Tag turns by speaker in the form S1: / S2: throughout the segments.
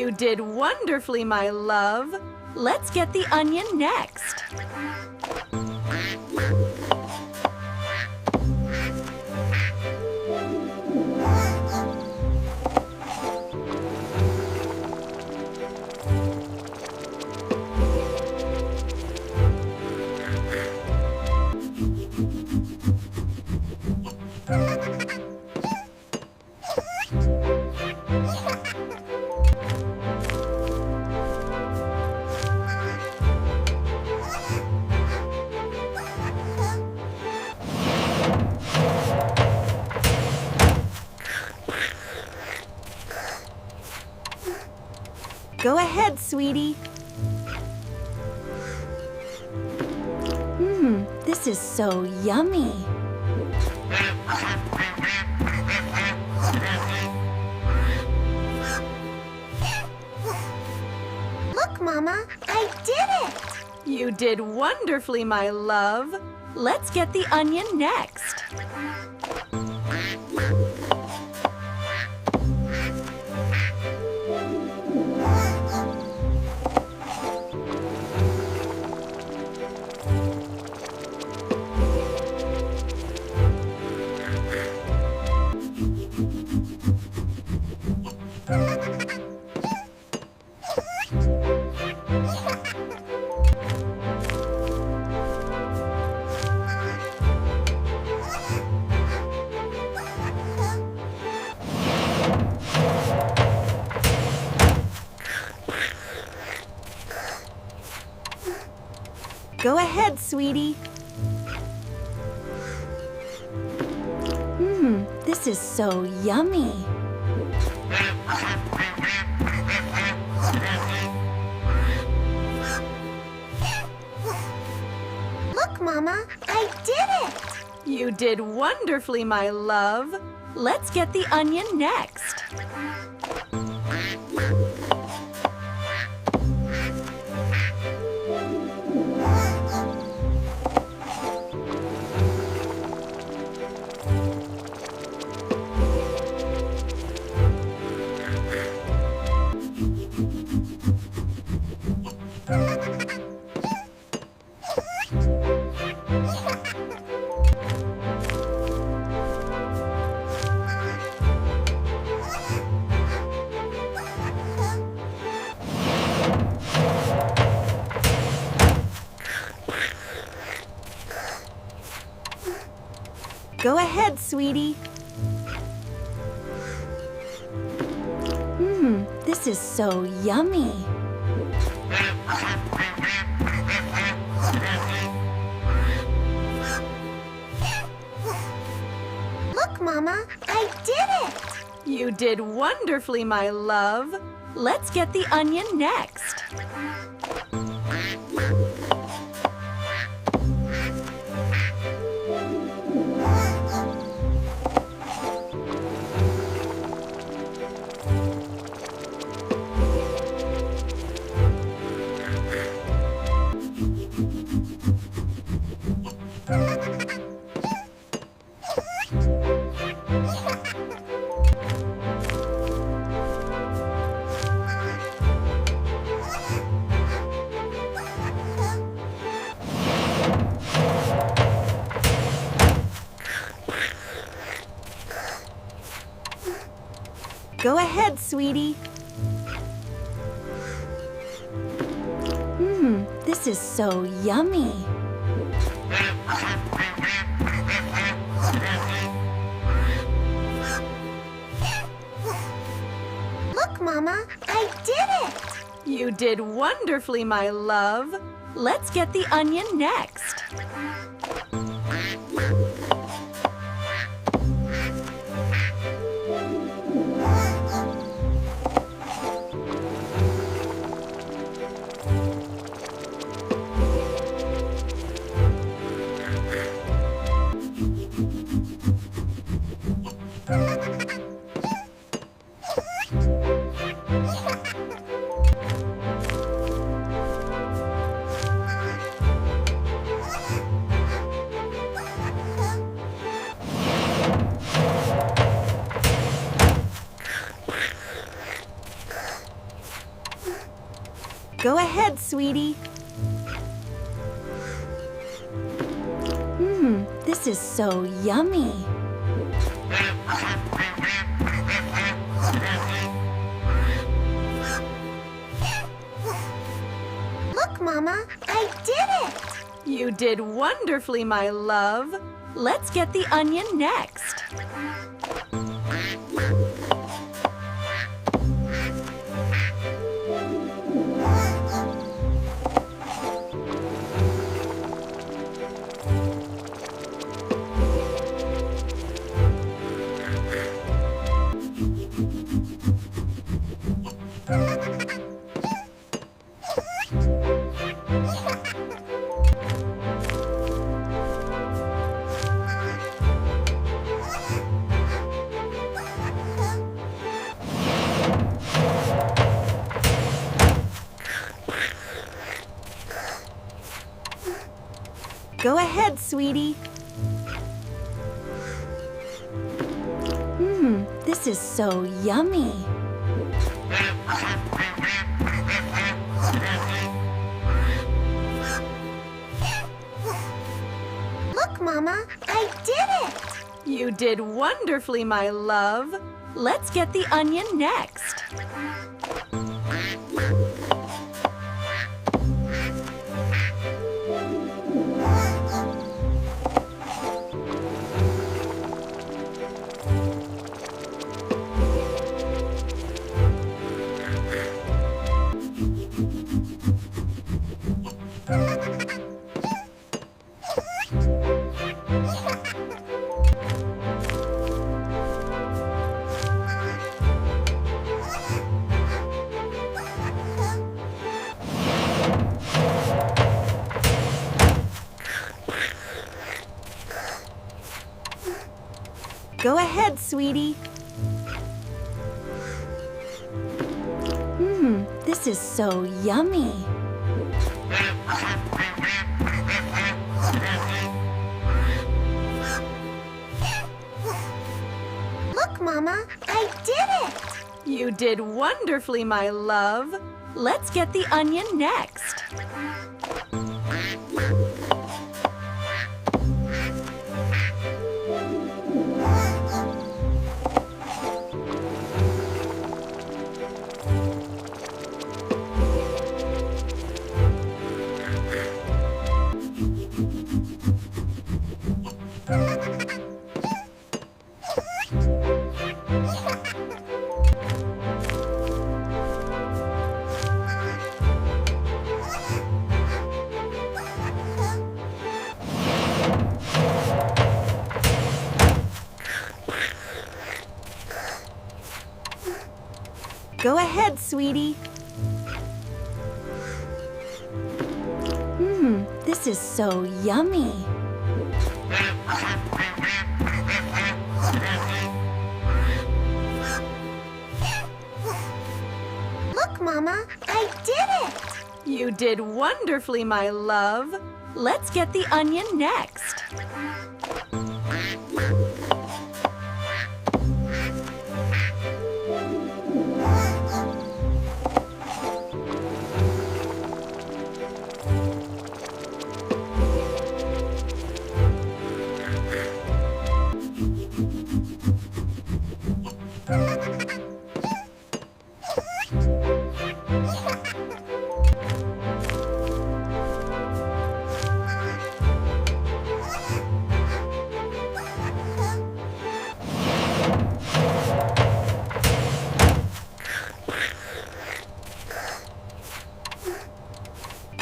S1: You did wonderfully, my love. Let's get the onion next. Go ahead, sweetie. This is so yummy.
S2: Look, Mama, I did it!
S1: You did wonderfully, my love. Let's get the onion next. Go ahead, sweetie. This is so yummy.
S2: Look, Mama, I did it!
S1: You did wonderfully, my love. Let's get the onion next. Go ahead, sweetie. This is so yummy.
S2: Look, Mama, I did it!
S1: You did wonderfully, my love. Let's get the onion next. Go ahead, sweetie. This is so yummy.
S2: Look, Mama, I did it!
S1: You did wonderfully, my love. Let's get the onion next. Go ahead, sweetie. This is so yummy.
S2: Look, Mama, I did it!
S1: You did wonderfully, my love. Let's get the onion next. Go ahead, sweetie. This is so yummy.
S2: Look, Mama, I did it!
S1: You did wonderfully, my love. Let's get the onion next. Go ahead, sweetie. This is so yummy.
S2: Look, Mama, I did it!
S1: You did wonderfully, my love. Let's get the onion next. Go ahead, sweetie. This is so yummy.
S2: Look, Mama, I did it!
S1: You did wonderfully, my love. Let's get the onion next.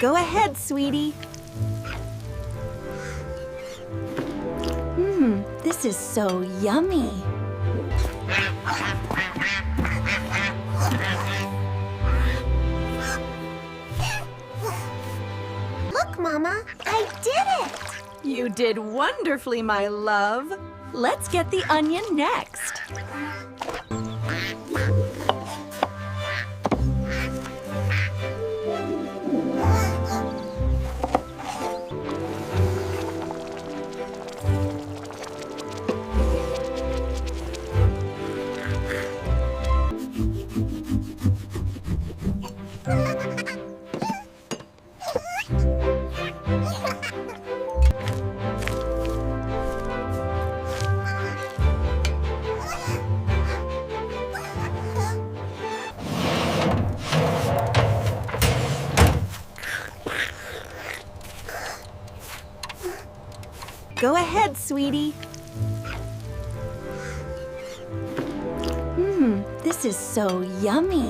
S1: Go ahead, sweetie. This is so yummy.
S2: Look, Mama, I did it!
S1: You did wonderfully, my love. Let's get the onion next. Go ahead, sweetie. This is so yummy.